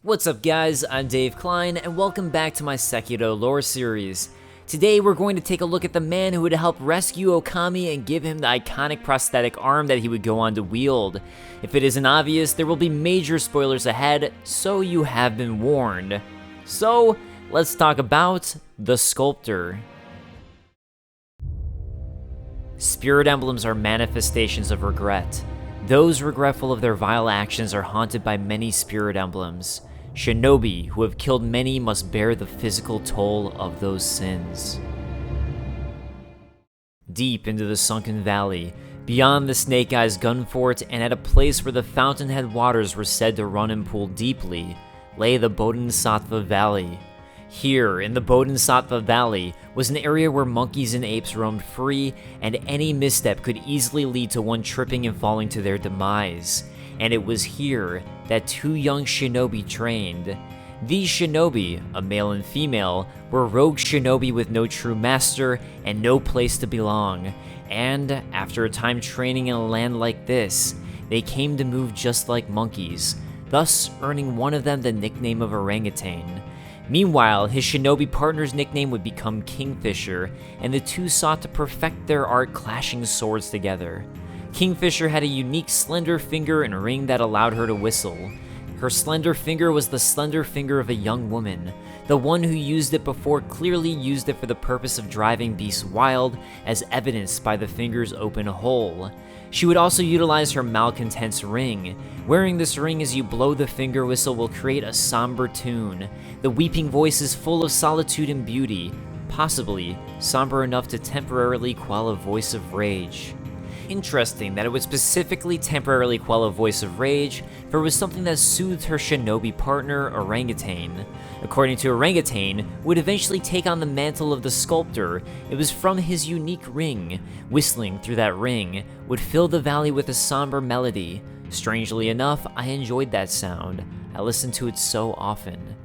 What's up guys, I'm Dave Klein, and welcome back to my Sekiro Lore series. Today we're going to take a look at the man who would help rescue Okami and give him the iconic prosthetic arm that he would go on to wield. If it isn't obvious, there will be major spoilers ahead, so you have been warned. So, let's talk about the Sculptor. Spirit emblems are manifestations of regret. Those regretful of their vile actions are haunted by many spirit emblems. Shinobi who have killed many must bear the physical toll of those sins. Deep into the sunken valley, beyond the Snake Eyes gun fort and at a place where the fountainhead waters were said to run and pool deeply, lay the Bodhisattva Valley. Here, in the Bodhisattva Valley, was an area where monkeys and apes roamed free, and any misstep could easily lead to one tripping and falling to their demise. And it was here that two young shinobi trained. These shinobi, a male and female, were rogue shinobi with no true master and no place to belong. And after a time training in a land like this, they came to move just like monkeys, thus earning one of them the nickname of orangutan. Meanwhile, his shinobi partner's nickname would become Kingfisher, and the two sought to perfect their art clashing swords together. Kingfisher had a unique slender finger and ring that allowed her to whistle. Her slender finger was the slender finger of a young woman. The one who used it before clearly used it for the purpose of driving beasts wild, as evidenced by the finger's open hole. She would also utilize her malcontent's ring. Wearing this ring as you blow the finger whistle will create a somber tune. The weeping voice is full of solitude and beauty, possibly somber enough to temporarily quell a voice of rage. Interesting that it would specifically temporarily quell a voice of rage, for it was something that soothed her shinobi partner, Orangutan. According to Orangutan, would eventually take on the mantle of the Sculptor. It was from his unique ring. Whistling through that ring would fill the valley with a somber melody. Strangely enough, I enjoyed that sound. I listened to it so often.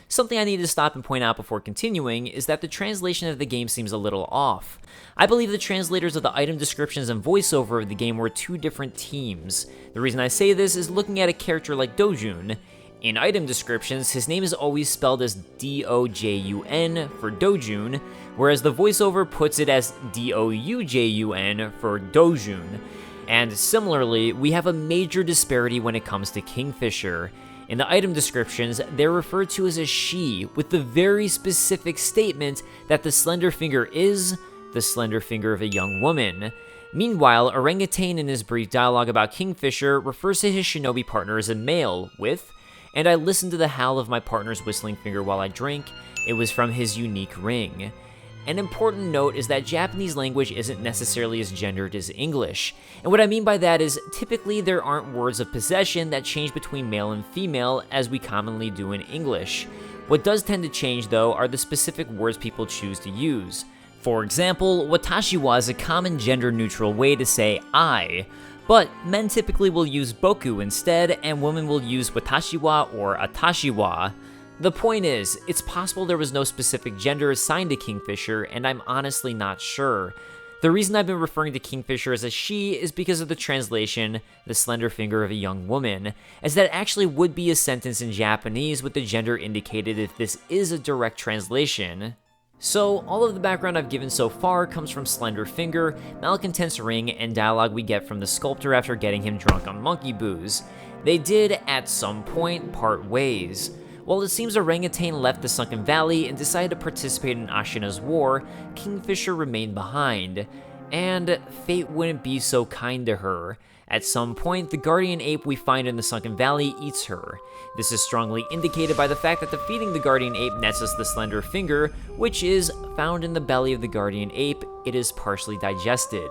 Something I need to stop and point out before continuing is that the translation of the game seems a little off. I believe the translators of the item descriptions and voiceover of the game were two different teams. The reason I say this is looking at a character like Dojun. In item descriptions, his name is always spelled as D-O-J-U-N for Dojun, whereas the voiceover puts it as D-O-U-J-U-N for Dojun. And similarly, we have a major disparity when it comes to Kingfisher. In the item descriptions, they're referred to as a she, with the very specific statement that the slender finger is the slender finger of a young woman. Meanwhile, Orangutan in his brief dialogue about Kingfisher refers to his shinobi partner as a male, with, "And I listened to the howl of my partner's whistling finger while I drink. It was from his unique ring." An important note is that Japanese language isn't necessarily as gendered as English. And what I mean by that is, typically there aren't words of possession that change between male and female as we commonly do in English. What does tend to change though are the specific words people choose to use. For example, watashiwa is a common gender-neutral way to say I, but men typically will use boku instead, and women will use watashiwa or atashiwa. The point is, it's possible there was no specific gender assigned to Kingfisher, and I'm honestly not sure. The reason I've been referring to Kingfisher as a she is because of the translation, the slender finger of a young woman, as that actually would be a sentence in Japanese with the gender indicated if this is a direct translation. So, all of the background I've given so far comes from Slender Finger, Malcontent's ring, and dialogue we get from the Sculptor after getting him drunk on monkey booze. They did, at some point, part ways. While it seems Orangutan left the Sunken Valley and decided to participate in Ashina's war, Kingfisher remained behind. And fate wouldn't be so kind to her. At some point, the guardian ape we find in the Sunken Valley eats her. This is strongly indicated by the fact that defeating the guardian ape nets us the slender finger, which is found in the belly of the guardian ape. It is partially digested.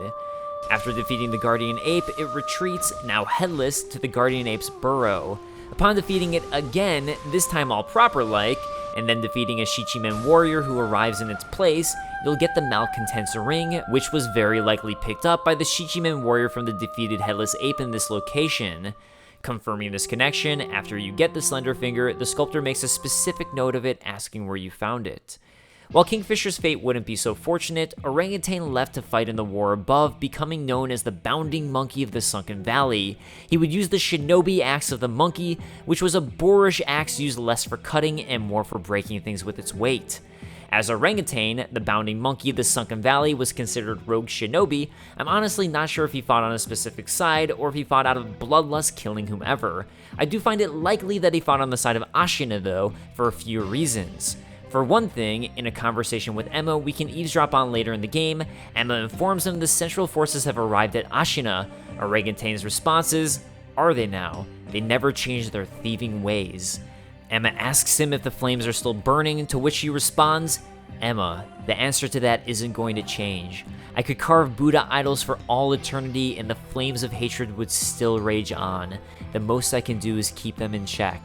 After defeating the guardian ape, it retreats, now headless, to the guardian ape's burrow. Upon defeating it again, this time all proper-like, and then defeating a Shichimen warrior who arrives in its place, you'll get the Malcontent's ring, which was very likely picked up by the Shichimen warrior from the defeated headless ape in this location. Confirming this connection, after you get the slender finger, the Sculptor makes a specific note of it asking where you found it. While Kingfisher's fate wouldn't be so fortunate, Orangutan left to fight in the war above, becoming known as the Bounding Monkey of the Sunken Valley. He would use the Shinobi Axe of the Monkey, which was a boorish axe used less for cutting and more for breaking things with its weight. As Orangutan, the Bounding Monkey of the Sunken Valley was considered rogue shinobi. I'm honestly not sure if he fought on a specific side or if he fought out of bloodlust killing whomever. I do find it likely that he fought on the side of Ashina though, for a few reasons. For one thing, in a conversation with Emma we can eavesdrop on later in the game, Emma informs him the Central Forces have arrived at Ashina. Orangutan's response is, "Are they now? They never changed their thieving ways." Emma asks him if the flames are still burning, to which he responds, "Emma, the answer to that isn't going to change. I could carve Buddha idols for all eternity and the flames of hatred would still rage on. The most I can do is keep them in check."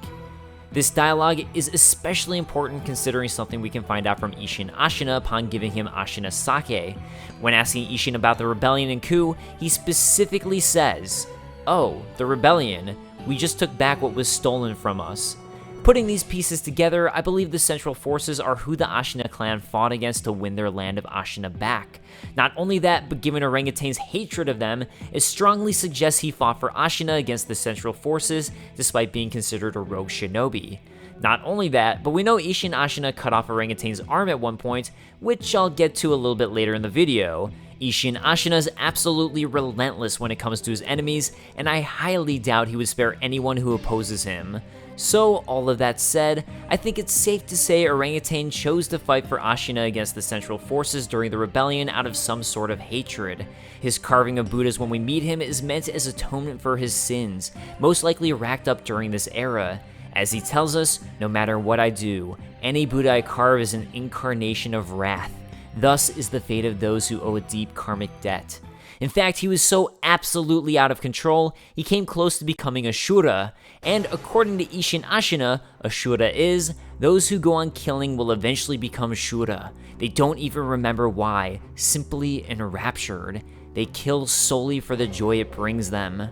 This dialogue is especially important considering something we can find out from Isshin Ashina upon giving him Ashina Sake. When asking Isshin about the rebellion and coup, he specifically says, "Oh, the rebellion. We just took back what was stolen from us." Putting these pieces together, I believe the Central Forces are who the Ashina clan fought against to win their land of Ashina back. Not only that, but given Orangutan's hatred of them, it strongly suggests he fought for Ashina against the Central Forces, despite being considered a rogue shinobi. Not only that, but we know Isshin Ashina cut off Orangutan's arm at one point, which I'll get to a little bit later in the video. Isshin Ashina is absolutely relentless when it comes to his enemies, and I highly doubt he would spare anyone who opposes him. So, all of that said, I think it's safe to say Orangutan chose to fight for Ashina against the Central Forces during the rebellion out of some sort of hatred. His carving of Buddhas when we meet him is meant as atonement for his sins, most likely racked up during this era. As he tells us, "No matter what I do, any Buddha I carve is an incarnation of wrath. Thus is the fate of those who owe a deep karmic debt." In fact, he was so absolutely out of control, he came close to becoming a Shura. And according to Isshin Ashina, a Shura is, those who go on killing will eventually become Shura. They don't even remember why, simply enraptured. They kill solely for the joy it brings them.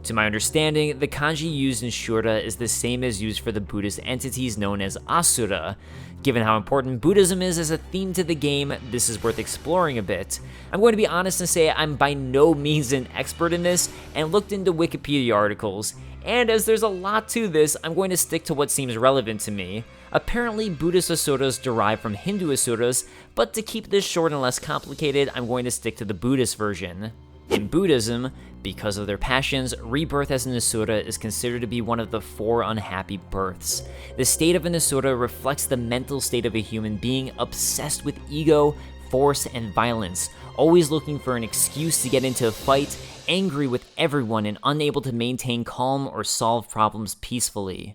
To my understanding, the kanji used in Shura is the same as used for the Buddhist entities known as Asura. Given how important Buddhism is as a theme to the game, this is worth exploring a bit. I'm going to be honest and say I'm by no means an expert in this, and looked into Wikipedia articles, and as there's a lot to this, I'm going to stick to what seems relevant to me. Apparently, Buddhist asuras derive from Hindu asuras, but to keep this short and less complicated, I'm going to stick to the Buddhist version. In Buddhism, because of their passions, rebirth as an asura is considered to be one of the 4 unhappy births. The state of an asura reflects the mental state of a human being obsessed with ego, force, and violence, always looking for an excuse to get into a fight, angry with everyone, and unable to maintain calm or solve problems peacefully.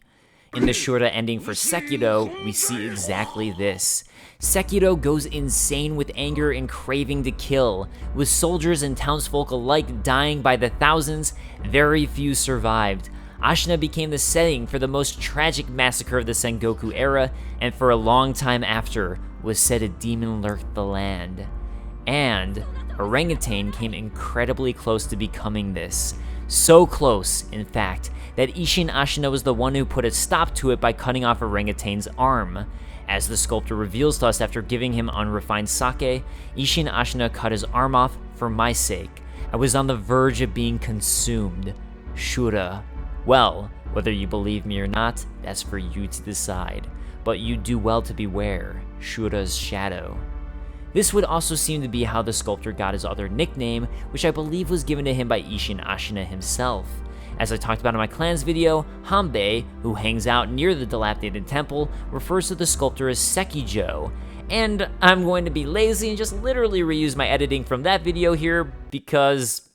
In the Shura ending for Sekiro, we see exactly this. Sekiro goes insane with anger and craving to kill. With soldiers and townsfolk alike dying by the thousands, very few survived. Ashina became the setting for the most tragic massacre of the Sengoku era, and for a long time after, was said a demon lurked the land. And Orangutan came incredibly close to becoming this. So close, in fact, that Isshin Ashina was the one who put a stop to it by cutting off Orangutan's arm. As the sculptor reveals to us after giving him unrefined sake, Isshin Ashina cut his arm off for my sake. I was on the verge of being consumed. Shura. Well, whether you believe me or not, that's for you to decide. But you do well to beware, Shura's shadow. This would also seem to be how the sculptor got his other nickname, which I believe was given to him by Isshin Ashina himself. As I talked about in my clans video, Hanbei, who hangs out near the dilapidated temple, refers to the sculptor as Sekijo. And I'm going to be lazy and just literally reuse my editing from that video here because,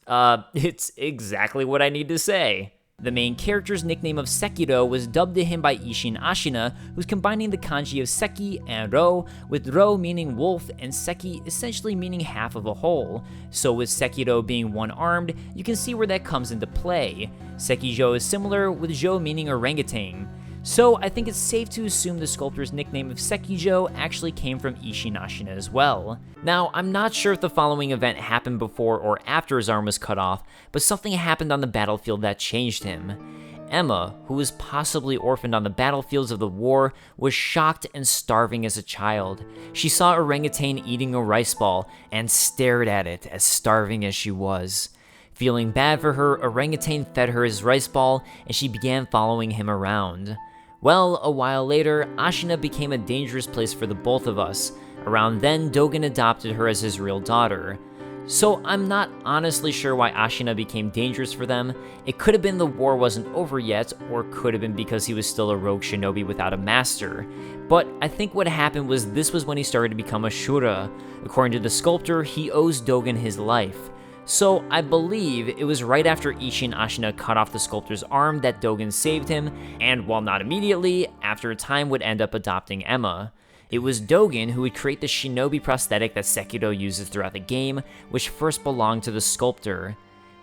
it's exactly what I need to say. The main character's nickname of Sekiro was dubbed to him by Isshin Ashina, who's combining the kanji of Seki and Ro, with Ro meaning wolf and Seki essentially meaning half of a whole. So with Sekiro being one-armed, you can see where that comes into play. Sekijo is similar, with Jo meaning orangutan. So I think it's safe to assume the sculptor's nickname of Sekijo actually came from Isshin Ashina as well. Now, I'm not sure if the following event happened before or after his arm was cut off, but something happened on the battlefield that changed him. Emma, who was possibly orphaned on the battlefields of the war, was shocked and starving as a child. She saw orangutan eating a rice ball and stared at it as starving as she was. Feeling bad for her, orangutan fed her his rice ball and she began following him around. Well, a while later, Ashina became a dangerous place for the both of us. Around then, Dogen adopted her as his real daughter. So I'm not honestly sure why Ashina became dangerous for them. It could have been the war wasn't over yet, or could have been because he was still a rogue shinobi without a master. But I think what happened was this was when he started to become a Shura. According to the Sculptor, he owes Dogen his life. So I believe it was right after Ishi and Ashina cut off the Sculptor's arm that Dogen saved him, and while not immediately, after a time would end up adopting Emma. It was Dogen who would create the shinobi prosthetic that Sekiro uses throughout the game, which first belonged to the Sculptor.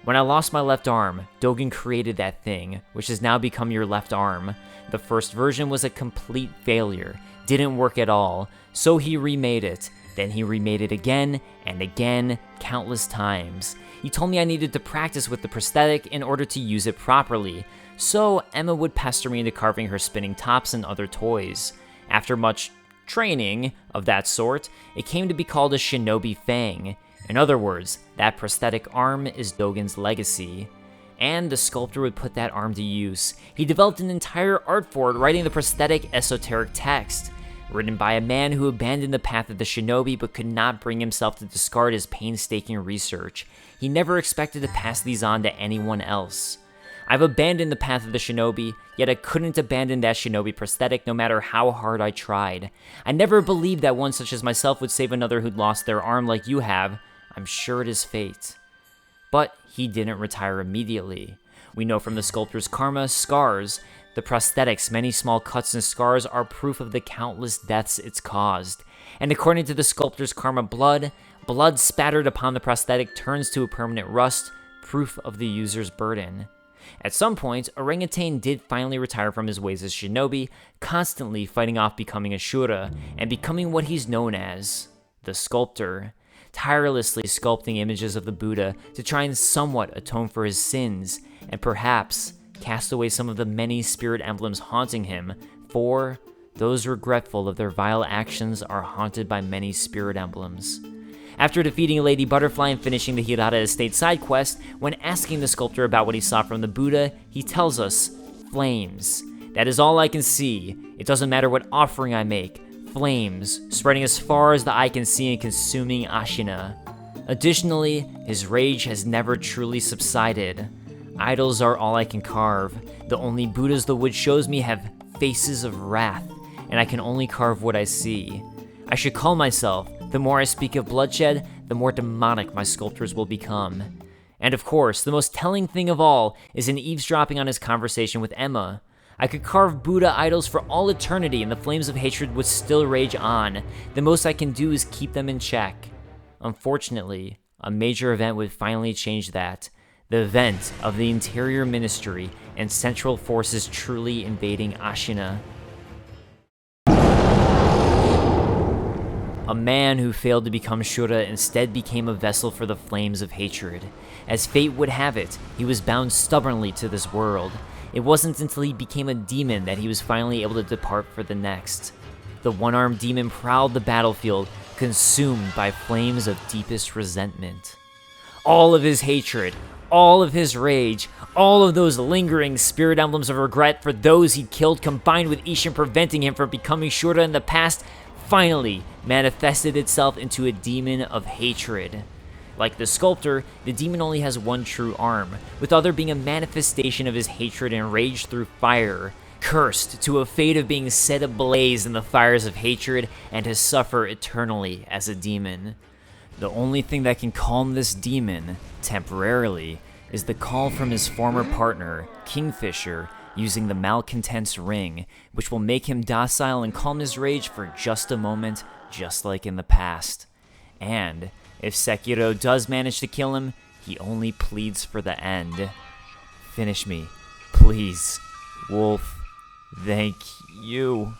When I lost my left arm, Dogen created that thing, which has now become your left arm. The first version was a complete failure, didn't work at all, so he remade it. Then he remade it again and again, countless times. He told me I needed to practice with the prosthetic in order to use it properly, so Emma would pester me into carving her spinning tops and other toys. After much training of that sort, it came to be called a Shinobi Fang. In other words, that prosthetic arm is Dogen's legacy. And the Sculptor would put that arm to use. He developed an entire art for it, writing the prosthetic esoteric text. Written by a man who abandoned the path of the shinobi but could not bring himself to discard his painstaking research. He never expected to pass these on to anyone else. I've abandoned the path of the shinobi, yet I couldn't abandon that shinobi prosthetic no matter how hard I tried. I never believed that one such as myself would save another who'd lost their arm like you have. I'm sure it is fate. But he didn't retire immediately. We know from the Sculptor's karma, scars. The prosthetic's many small cuts and scars are proof of the countless deaths it's caused. And according to the Sculptor's karma, blood spattered upon the prosthetic turns to a permanent rust, proof of the user's burden. At some point, Orangutan did finally retire from his ways as shinobi, constantly fighting off becoming a Shura, and becoming what he's known as, the Sculptor, tirelessly sculpting images of the Buddha to try and somewhat atone for his sins, and perhaps cast away some of the many spirit emblems haunting him, for those regretful of their vile actions are haunted by many spirit emblems. After defeating Lady Butterfly and finishing the Hirata Estate side quest, when asking the Sculptor about what he saw from the Buddha, he tells us, flames. That is all I can see. It doesn't matter what offering I make. Flames, spreading as far as the eye can see and consuming Ashina. Additionally, his rage has never truly subsided. Idols are all I can carve. The only Buddhas the wood shows me have faces of wrath, and I can only carve what I see. I should call myself, the more I speak of bloodshed, the more demonic my sculptures will become. And of course, the most telling thing of all is in eavesdropping on his conversation with Emma. I could carve Buddha idols for all eternity and the flames of hatred would still rage on. The most I can do is keep them in check. Unfortunately, a major event would finally change that. The event of the Interior Ministry and Central Forces truly invading Ashina. A man who failed to become Shura instead became a vessel for the flames of hatred. As fate would have it, he was bound stubbornly to this world. It wasn't until he became a demon that he was finally able to depart for the next. The one-armed demon prowled the battlefield, consumed by flames of deepest resentment. All of his hatred, all of his rage, all of those lingering spirit emblems of regret for those he'd killed combined with Ishin preventing him from becoming Shura in the past, finally manifested itself into a demon of hatred. Like the Sculptor, the demon only has one true arm, with the other being a manifestation of his hatred and rage through fire, cursed to a fate of being set ablaze in the fires of hatred and to suffer eternally as a demon. The only thing that can calm this demon, temporarily, is the call from his former partner, Kingfisher, using the Malcontent's ring, which will make him docile and calm his rage for just a moment, just like in the past. And if Sekiro does manage to kill him, he only pleads for the end. Finish me, please, Wolf. Thank you.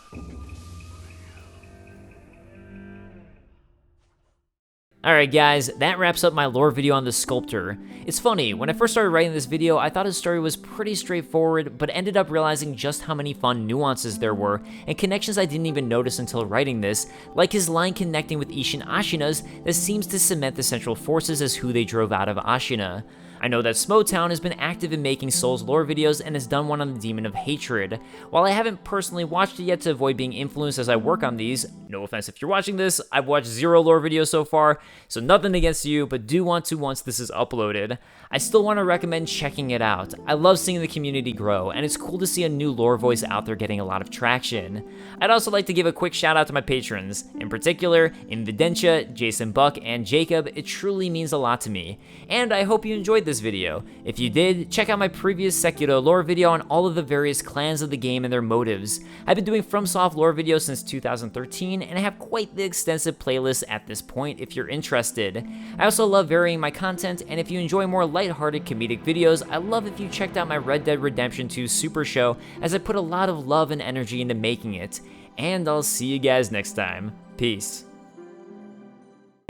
Alright guys, that wraps up my lore video on the Sculptor. It's funny, when I first started writing this video, I thought his story was pretty straightforward, but ended up realizing just how many fun nuances there were, and connections I didn't even notice until writing this, like his line connecting with Ishin Ashina's that seems to cement the Central Forces as who they drove out of Ashina. I know that Smotown has been active in making Souls lore videos and has done one on the Demon of Hatred. While I haven't personally watched it yet to avoid being influenced as I work on these, no offense if you're watching this, I've watched 0 lore videos so far, so nothing against you, but do want to once this is uploaded. I still want to recommend checking it out. I love seeing the community grow, and it's cool to see a new lore voice out there getting a lot of traction. I'd also like to give a quick shout out to my patrons, in particular, Invidentia, Jason Buck, and Jacob. It truly means a lot to me, and I hope you enjoyed this video. If you did, check out my previous Sekiro Lore video on all of the various clans of the game and their motives. I've been doing FromSoft lore videos since 2013, and I have quite the extensive playlist at this point if you're interested. I also love varying my content, and if you enjoy more lighthearted comedic videos, I love if you checked out my Red Dead Redemption 2 Super Show, as I put a lot of love and energy into making it. And I'll see you guys next time. Peace.